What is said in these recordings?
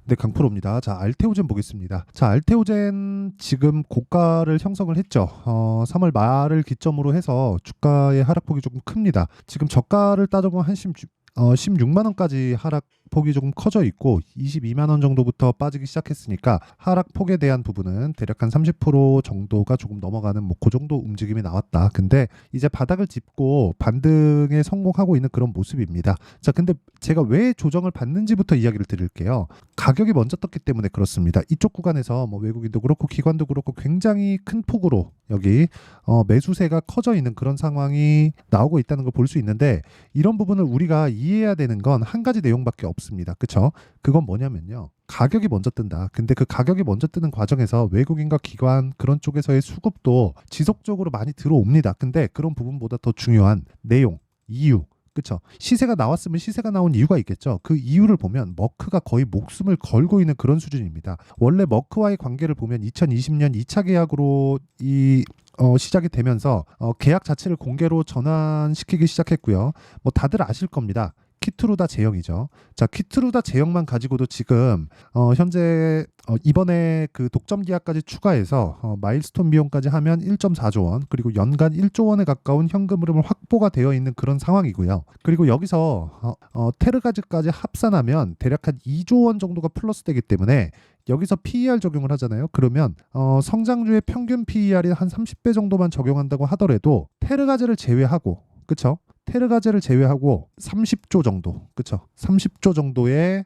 네, 강프로입니다. 자, 알테오젠 보겠습니다. 자, 알테오젠 지금 고가를 형성을 했죠. 3월 말을 기점으로 해서 주가의 하락폭이 조금 큽니다. 지금 저가를 따져보면 한 16만 원까지 하락폭이 조금 커져 있고 22만 원 정도부터 빠지기 시작했으니까 하락폭에 대한 부분은 대략 한 30% 정도가 조금 넘어가는 뭐 그 정도 움직임이 나왔다. 근데 이제 바닥을 짚고 반등에 성공하고 있는 그런 모습입니다. 자, 근데 제가 왜 조정을 받는지부터 이야기를 드릴게요. 가격이 먼저 떴기 때문에 그렇습니다. 이쪽 구간에서 뭐 외국인도 그렇고 기관도 그렇고 굉장히 큰 폭으로 여기 매수세가 커져 있는 그런 상황이 나오고 있다는 걸 볼 수 있는데, 이런 부분을 우리가 이해해야 되는 건 한 가지 내용밖에 없습니다. 그쵸? 그건 뭐냐면요, 가격이 먼저 뜬다. 근데 그 가격이 먼저 뜨는 과정에서 외국인과 기관 그런 쪽에서의 수급도 지속적으로 많이 들어옵니다. 근데 그런 부분보다 더 중요한 내용, 이유, 그쵸? 시세가 나왔으면 시세가 나온 이유가 있겠죠. 그 이유를 보면 머크가 거의 목숨을 걸고 있는 그런 수준입니다. 원래 머크와의 관계를 보면 2020년 2차 계약으로 시작이 되면서 계약 자체를 공개로 전환시키기 시작했고요. 뭐 다들 아실 겁니다. 키트루다 제형이죠. 자, 키트루다 제형만 가지고도 지금 현재 이번에 그 독점 계약까지 추가해서 마일스톤 비용까지 하면 1.4조 원, 그리고 연간 1조 원에 가까운 현금 흐름을 확보가 되어 있는 그런 상황이고요. 그리고 여기서 테르가즈까지 합산하면 대략 한 2조 원 정도가 플러스 되기 때문에 여기서 PER 적용을 하잖아요. 그러면 성장주의 평균 PER이 한 30배 정도만 적용한다고 하더라도 테르가즈를 제외하고, 그쵸? 테르가제를 제외하고 30조 정도, 그쵸? 30조 정도의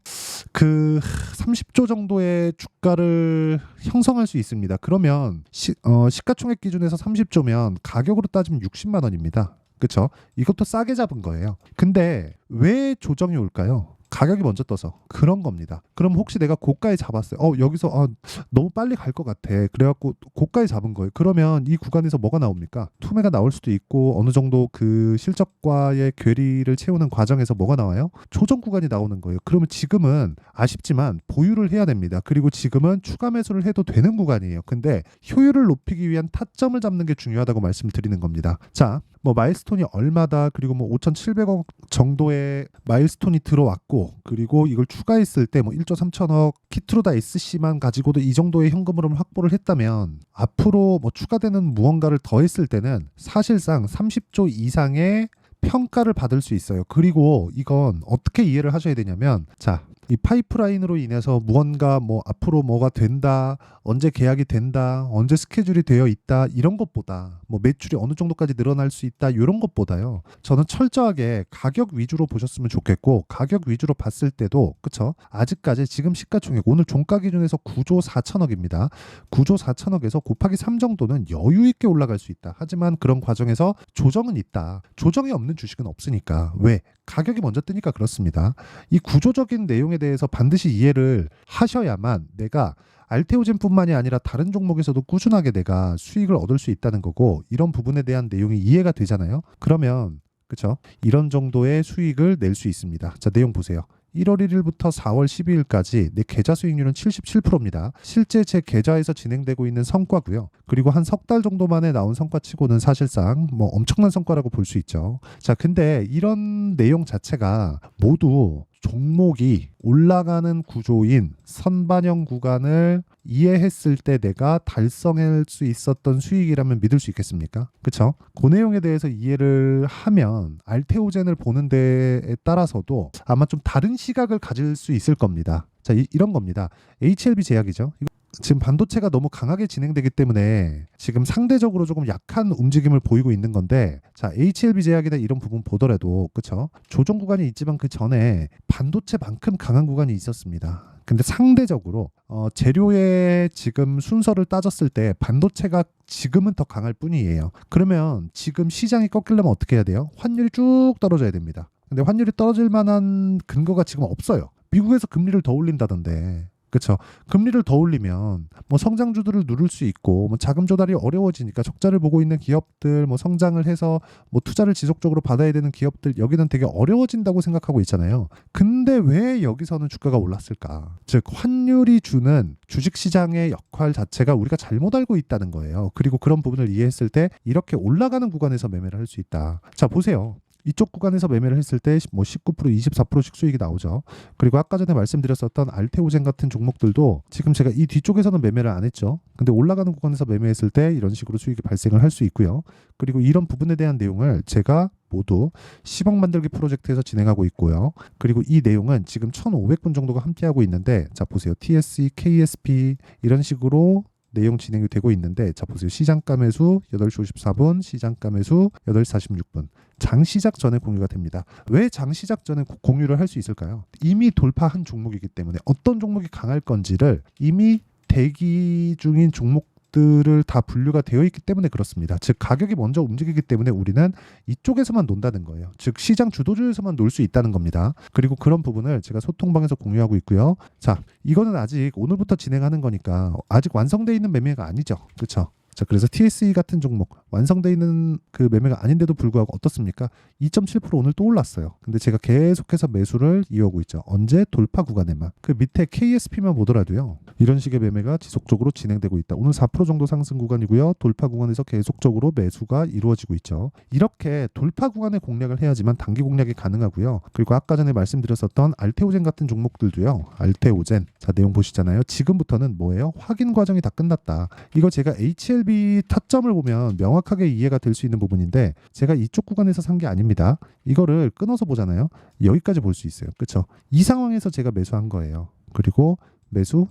30조 정도의 주가를 형성할 수 있습니다. 그러면 시가총액 기준에서 30조면 가격으로 따지면 60만 원입니다. 그쵸? 이것도 싸게 잡은 거예요. 근데 왜 조정이 올까요? 가격이 먼저 떠서 그런 겁니다. 그럼 혹시 내가 고가에 잡았어요. 여기서 너무 빨리 갈 것 같아. 그래갖고 고가에 잡은 거예요. 그러면 이 구간에서 뭐가 나옵니까? 투매가 나올 수도 있고, 어느 정도 그 실적과의 괴리를 채우는 과정에서 뭐가 나와요? 조정 구간이 나오는 거예요. 그러면 지금은 아쉽지만 보유를 해야 됩니다. 그리고 지금은 추가 매수를 해도 되는 구간이에요. 근데 효율을 높이기 위한 타점을 잡는 게 중요하다고 말씀드리는 겁니다. 자, 뭐 마일스톤이 얼마다, 그리고 뭐 5,700억 정도의 마일스톤이 들어왔고, 그리고 이걸 추가했을 때 뭐 1조 3천억 키트루다 SC만 가지고도 이 정도의 현금 흐름을 확보를 했다면, 앞으로 뭐 추가되는 무언가를 더했을 때는 사실상 30조 이상의 평가를 받을 수 있어요. 그리고 이건 어떻게 이해를 하셔야 되냐면, 자, 이 파이프라인으로 인해서 무언가 뭐 앞으로 뭐가 된다, 언제 계약이 된다, 언제 스케줄이 되어 있다, 이런 것보다 뭐 매출이 어느 정도까지 늘어날 수 있다, 이런 것보다요, 저는 철저하게 가격 위주로 보셨으면 좋겠고, 가격 위주로 봤을 때도, 그쵸? 아직까지 지금 시가총액 오늘 종가 기준에서 9조 4천억입니다. 9조 4천억에서 곱하기 3 정도는 여유 있게 올라갈 수 있다. 하지만 그런 과정에서 조정은 있다. 조정이 없는 주식은 없으니까. 왜? 가격이 먼저 뜨니까 그렇습니다. 이 구조적인 내용에 대해서 반드시 이해를 하셔야만 내가 알테오젠뿐만이 아니라 다른 종목에서도 꾸준하게 내가 수익을 얻을 수 있다는 거고, 이런 부분에 대한 내용이 이해가 되잖아요. 그러면, 그쵸? 이런 정도의 수익을 낼 수 있습니다. 자, 내용 보세요. 1월 1일부터 4월 12일까지 내 계좌 수익률은 77%입니다. 실제 제 계좌에서 진행되고 있는 성과고요. 그리고 한 석 달 정도 만에 나온 성과치고는 사실상 뭐 엄청난 성과라고 볼 수 있죠. 자, 근데 이런 내용 자체가 모두 종목이 올라가는 구조인 선반영 구간을 이해했을 때 내가 달성할 수 있었던 수익이라면 믿을 수 있겠습니까? 그쵸? 그 내용에 대해서 이해를 하면 알테오젠을 보는 데에 따라서도 아마 좀 다른 시각을 가질 수 있을 겁니다. 자, 이런 겁니다. HLB 제약이죠. 지금 반도체가 너무 강하게 진행되기 때문에 지금 상대적으로 조금 약한 움직임을 보이고 있는 건데, 자, HLB 제약이나 이런 부분 보더라도, 그쵸? 조정 구간이 있지만 그 전에 반도체만큼 강한 구간이 있었습니다. 근데 상대적으로 재료의 지금 순서를 따졌을 때 반도체가 지금은 더 강할 뿐이에요. 그러면 지금 시장이 꺾이려면 어떻게 해야 돼요? 환율이 쭉 떨어져야 됩니다. 근데 환율이 떨어질 만한 근거가 지금 없어요. 미국에서 금리를 더 올린다던데. 그렇죠. 금리를 더 올리면 뭐 성장주들을 누를 수 있고, 뭐 자금 조달이 어려워지니까 적자를 보고 있는 기업들, 뭐 성장을 해서 뭐 투자를 지속적으로 받아야 되는 기업들, 여기는 되게 어려워진다고 생각하고 있잖아요. 근데 왜 여기서는 주가가 올랐을까? 즉, 환율이 주는 주식시장의 역할 자체가 우리가 잘못 알고 있다는 거예요. 그리고 그런 부분을 이해했을 때 이렇게 올라가는 구간에서 매매를 할 수 있다. 자, 보세요. 이쪽 구간에서 매매를 했을 때 뭐 19%, 24%씩 수익이 나오죠. 그리고 아까 전에 말씀드렸었던 알테오젠 같은 종목들도 지금 제가 이 뒤쪽에서는 매매를 안 했죠. 근데 올라가는 구간에서 매매했을 때 이런 식으로 수익이 발생을 할 수 있고요. 그리고 이런 부분에 대한 내용을 제가 모두 10억 만들기 프로젝트에서 진행하고 있고요. 그리고 이 내용은 지금 1,500분 정도가 함께하고 있는데, 자 보세요. TSE, KSP 이런 식으로 내용 진행이 되고 있는데, 자 보세요. 시장가 매수 8시 54분, 시장가 매수 8시 46분. 장 시작 전에 공유가 됩니다. 왜 장 시작 전에 공유를 할 수 있을까요? 이미 돌파한 종목이기 때문에 어떤 종목이 강할 건지를 이미 대기 중인 종목들을 다 분류가 되어 있기 때문에 그렇습니다. 즉 가격이 먼저 움직이기 때문에 우리는 이쪽에서만 논다는 거예요. 즉 시장 주도주에서만 놀 수 있다는 겁니다. 그리고 그런 부분을 제가 소통방에서 공유하고 있고요. 자, 이거는 아직 오늘부터 진행하는 거니까 아직 완성되어 있는 매매가 아니죠. 그렇죠? 자, 그래서 TSE 같은 종목 완성되어 있는 그 매매가 아닌데도 불구하고 어떻습니까? 2.7% 오늘 또 올랐어요. 근데 제가 계속해서 매수를 이어오고 있죠. 언제? 돌파 구간에만. 그 밑에 KSP만 보더라도요. 이런 식의 매매가 지속적으로 진행되고 있다. 오늘 4% 정도 상승 구간이고요. 돌파 구간에서 계속적으로 매수가 이루어지고 있죠. 이렇게 돌파 구간에 공략을 해야지만 단기 공략이 가능하고요. 그리고 아까 전에 말씀드렸었던 알테오젠 같은 종목들도요. 알테오젠. 자, 내용 보시잖아요. 지금부터는 뭐예요? 확인 과정이 다 끝났다. 이거 제가 HLB 타점을 보면 명확하게 이해가 될 수 있는 부분인데, 제가 이쪽 구간에서 산 게 아닙니다. 이거를 끊어서 보잖아요. 여기까지 볼 수 있어요. 그렇죠? 이 상황에서 제가 매수한 거예요. 그리고 매수.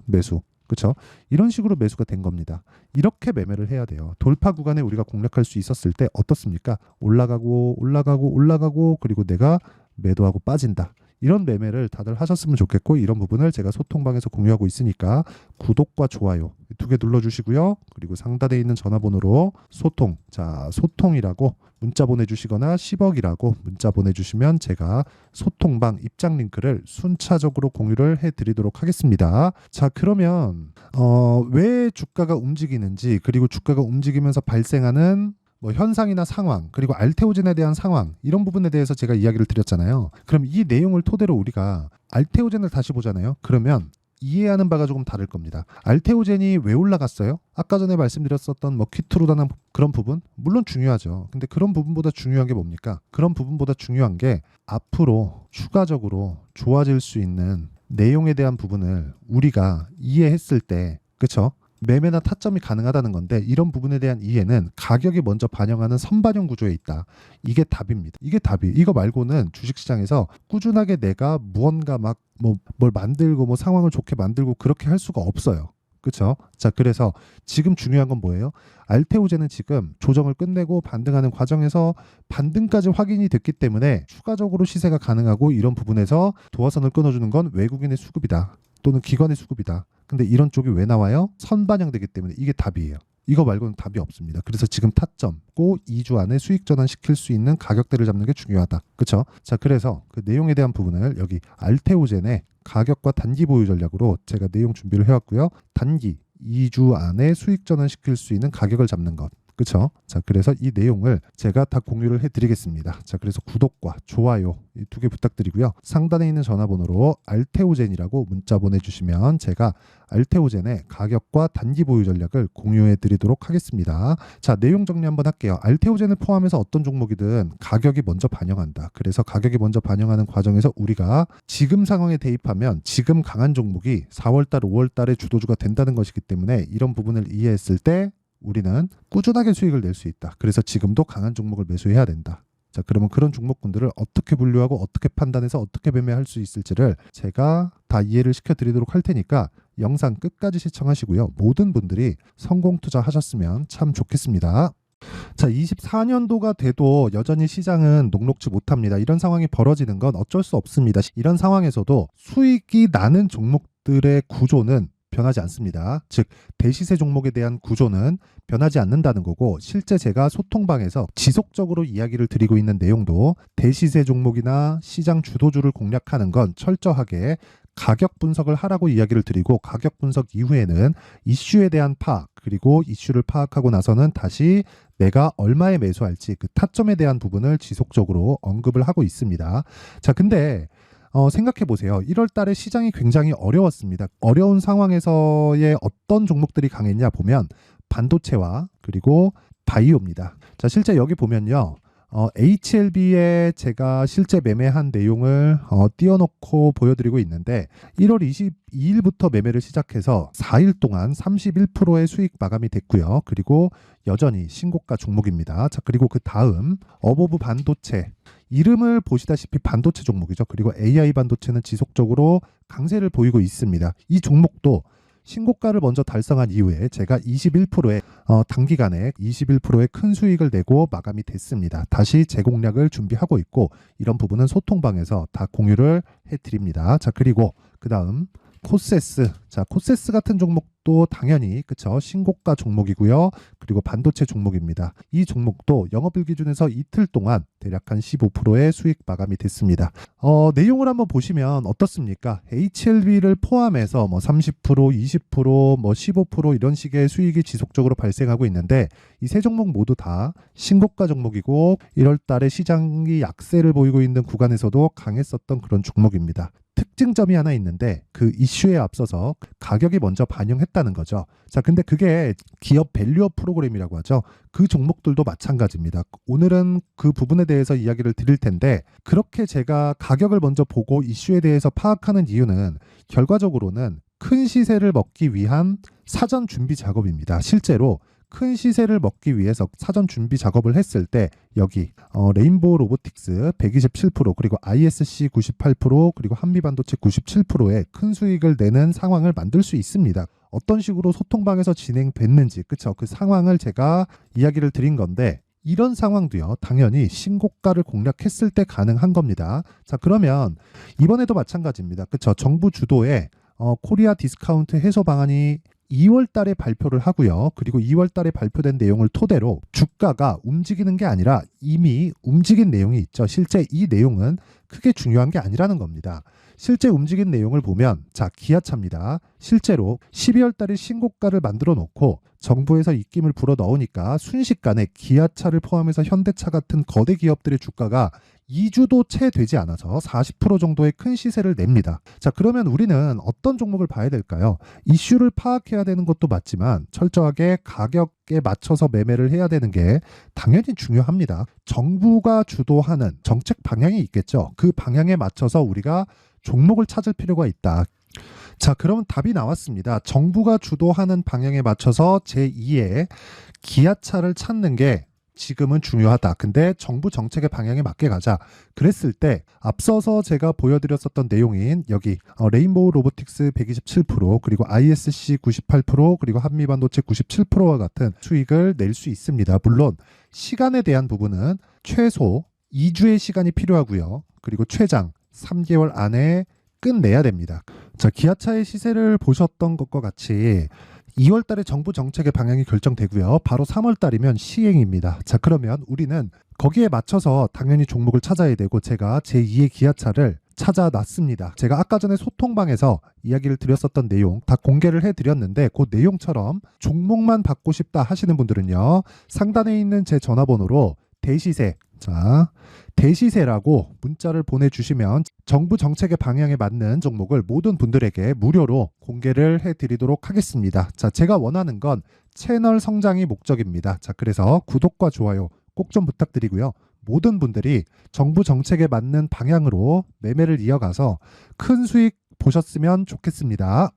그렇죠? 이런 식으로 매수가 된 겁니다. 이렇게 매매를 해야 돼요. 돌파 구간에 우리가 공략할 수 있었을 때 어떻습니까? 올라가고 그리고 내가 매도하고 빠진다. 이런 매매를 다들 하셨으면 좋겠고, 이런 부분을 제가 소통방에서 공유하고 있으니까 구독과 좋아요 2개 눌러주시고요. 그리고 상단에 있는 전화번호로 소통, 자 소통이라고 문자 보내주시거나 10억이라고 문자 보내주시면 제가 소통방 입장 링크를 순차적으로 공유를 해드리도록 하겠습니다. 자, 그러면 왜 주가가 움직이는지, 그리고 주가가 움직이면서 발생하는 뭐 현상이나 상황, 그리고 알테오젠에 대한 상황, 이런 부분에 대해서 제가 이야기를 드렸잖아요. 그럼 이 내용을 토대로 우리가 알테오젠을 다시 보잖아요. 그러면 이해하는 바가 조금 다를 겁니다. 알테오젠이 왜 올라갔어요? 아까 전에 말씀드렸었던 뭐 퀴트로다는 그런 부분 물론 중요하죠. 근데 그런 부분보다 중요한 게 뭡니까? 그런 부분보다 중요한 게 앞으로 추가적으로 좋아질 수 있는 내용에 대한 부분을 우리가 이해했을 때, 그렇죠? 매매나 타점이 가능하다는 건데, 이런 부분에 대한 이해는 가격이 먼저 반영하는 선반영 구조에 있다. 이게 답입니다. 이게 답이. 이거 말고는 주식시장에서 꾸준하게 내가 무언가 막 뭘 만들고 뭐 상황을 좋게 만들고 그렇게 할 수가 없어요. 그렇죠? 자, 그래서 지금 중요한 건 뭐예요? 알테오젠은 지금 조정을 끝내고 반등하는 과정에서 반등까지 확인이 됐기 때문에 추가적으로 시세가 가능하고, 이런 부분에서 도화선을 끊어주는 건 외국인의 수급이다. 또는 기관의 수급이다. 근데 이런 쪽이 왜 나와요? 선반영되기 때문에 이게 답이에요. 이거 말고는 답이 없습니다. 그래서 지금 타점, 꼭 2주 안에 수익 전환시킬 수 있는 가격대를 잡는 게 중요하다. 그렇죠? 자, 그래서 그 내용에 대한 부분을 여기 알테오젠의 가격과 단기 보유 전략으로 제가 내용 준비를 해왔고요. 단기 2주 안에 수익 전환시킬 수 있는 가격을 잡는 것. 그렇죠? 자, 그래서 이 내용을 제가 다 공유를 해드리겠습니다. 자, 그래서 구독과 좋아요 이 2개 부탁드리고요. 상단에 있는 전화번호로 알테오젠이라고 문자 보내주시면 제가 알테오젠의 가격과 단기 보유 전략을 공유해드리도록 하겠습니다. 자, 내용 정리 한번 할게요. 알테오젠을 포함해서 어떤 종목이든 가격이 먼저 반영한다. 그래서 가격이 먼저 반영하는 과정에서 우리가 지금 상황에 대입하면 지금 강한 종목이 4월달, 5월달에 주도주가 된다는 것이기 때문에, 이런 부분을 이해했을 때 우리는 꾸준하게 수익을 낼 수 있다. 그래서 지금도 강한 종목을 매수해야 된다. 자, 그러면 그런 종목군들을 어떻게 분류하고 어떻게 판단해서 어떻게 매매할 수 있을지를 제가 다 이해를 시켜드리도록 할 테니까 영상 끝까지 시청하시고요. 모든 분들이 성공 투자하셨으면 참 좋겠습니다. 자, 24년도가 돼도 여전히 시장은 녹록지 못합니다. 이런 상황이 벌어지는 건 어쩔 수 없습니다. 이런 상황에서도 수익이 나는 종목들의 구조는 변하지 않습니다. 즉 대시세 종목에 대한 구조는 변하지 않는다는 거고, 실제 제가 소통방에서 지속적으로 이야기를 드리고 있는 내용도 대시세 종목이나 시장 주도주를 공략하는 건 철저하게 가격 분석을 하라고 이야기를 드리고, 가격 분석 이후에는 이슈에 대한 파악, 그리고 이슈를 파악하고 나서는 다시 내가 얼마에 매수할지 그 타점에 대한 부분을 지속적으로 언급을 하고 있습니다. 자, 근데 생각해 보세요. 1월 달에 시장이 굉장히 어려웠습니다. 어려운 상황에서의 어떤 종목들이 강했냐 보면 반도체와 그리고 바이오입니다. 자, 실제 여기 보면요. HLB에 제가 실제 매매한 내용을 띄워놓고 보여드리고 있는데 1월 22일부터 매매를 시작해서 4일 동안 31%의 수익 마감이 됐고요. 그리고 여전히 신고가 종목입니다. 자, 그리고 그 다음 어보브 반도체, 이름을 보시다시피 반도체 종목이죠. 그리고 AI 반도체는 지속적으로 강세를 보이고 있습니다. 이 종목도 신고가를 먼저 달성한 이후에 제가 21%의 단기간에 21%의 큰 수익을 내고 마감이 됐습니다. 다시 재공략을 준비하고 있고 이런 부분은 소통방에서 다 공유를 해드립니다. 자, 그리고 그 다음 코세스. 자, 코세스 같은 종목도 당연히 그쵸, 신고가 종목이고요. 그리고 반도체 종목입니다. 이 종목도 영업일 기준에서 이틀 동안 대략 한 15%의 수익 마감이 됐습니다. 내용을 한번 보시면 어떻습니까? HLB를 포함해서 뭐 30%, 20%, 뭐 15% 이런 식의 수익이 지속적으로 발생하고 있는데 이 세 종목 모두 다 신고가 종목이고 1월 달에 시장이 약세를 보이고 있는 구간에서도 강했었던 그런 종목입니다. 특징점이 하나 있는데 그 이슈에 앞서서 가격이 먼저 반영했다는 거죠. 자, 근데 그게 기업 밸류업 프로그램이라고 하죠. 그 종목들도 마찬가지입니다. 오늘은 그 부분에 대해서 이야기를 드릴 텐데 그렇게 제가 가격을 먼저 보고 이슈에 대해서 파악하는 이유는 결과적으로는 큰 시세를 먹기 위한 사전 준비 작업입니다. 실제로 큰 시세를 먹기 위해서 사전 준비 작업을 했을 때 여기 레인보우 로보틱스 127% 그리고 ISC 98% 그리고 한미반도체 97%의 큰 수익을 내는 상황을 만들 수 있습니다. 어떤 식으로 소통방에서 진행됐는지 그쵸, 그 상황을 제가 이야기를 드린 건데 이런 상황도요 당연히 신고가를 공략했을 때 가능한 겁니다. 자, 그러면 이번에도 마찬가지입니다. 그쵸, 정부 주도의 코리아 디스카운트 해소 방안이 2월 달에 발표를 하고요. 그리고 2월 달에 발표된 내용을 토대로 주가가 움직이는 게 아니라 이미 움직인 내용이 있죠. 실제 이 내용은 크게 중요한 게 아니라는 겁니다. 실제 움직인 내용을 보면 자, 기아차입니다. 실제로 12월 달에 신고가를 만들어 놓고 정부에서 입김을 불어 넣으니까 순식간에 기아차를 포함해서 현대차 같은 거대 기업들의 주가가 2주도 채 되지 않아서 40% 정도의 큰 시세를 냅니다. 자, 그러면 우리는 어떤 종목을 봐야 될까요? 이슈를 파악해야 되는 것도 맞지만 철저하게 가격에 맞춰서 매매를 해야 되는 게 당연히 중요합니다. 정부가 주도하는 정책 방향이 있겠죠. 그 방향에 맞춰서 우리가 종목을 찾을 필요가 있다. 자, 그러면 답이 나왔습니다. 정부가 주도하는 방향에 맞춰서 제2의 기아차를 찾는 게 지금은 중요하다. 근데 정부 정책의 방향에 맞게 가자. 그랬을 때 앞서서 제가 보여드렸었던 내용인 여기 레인보우 로보틱스 127% 그리고 ISC 98% 그리고 한미반도체 97%와 같은 수익을 낼 수 있습니다. 물론 시간에 대한 부분은 최소 2주의 시간이 필요하고요. 그리고 최장 3개월 안에 끝내야 됩니다. 자, 기아차의 시세를 보셨던 것과 같이 2월 달에 정부 정책의 방향이 결정되고요. 바로 3월 달이면 시행입니다. 자, 그러면 우리는 거기에 맞춰서 당연히 종목을 찾아야 되고 제가 제2의 기아차를 찾아놨습니다. 제가 아까 전에 소통방에서 이야기를 드렸었던 내용 다 공개를 해드렸는데 그 내용처럼 종목만 받고 싶다 하시는 분들은요. 상단에 있는 제 전화번호로 대시세, 자, 대시세라고 문자를 보내주시면 정부 정책의 방향에 맞는 종목을 모든 분들에게 무료로 공개를 해드리도록 하겠습니다. 자, 제가 원하는 건 채널 성장이 목적입니다. 자, 그래서 구독과 좋아요 꼭 좀 부탁드리고요. 모든 분들이 정부 정책에 맞는 방향으로 매매를 이어가서 큰 수익 보셨으면 좋겠습니다.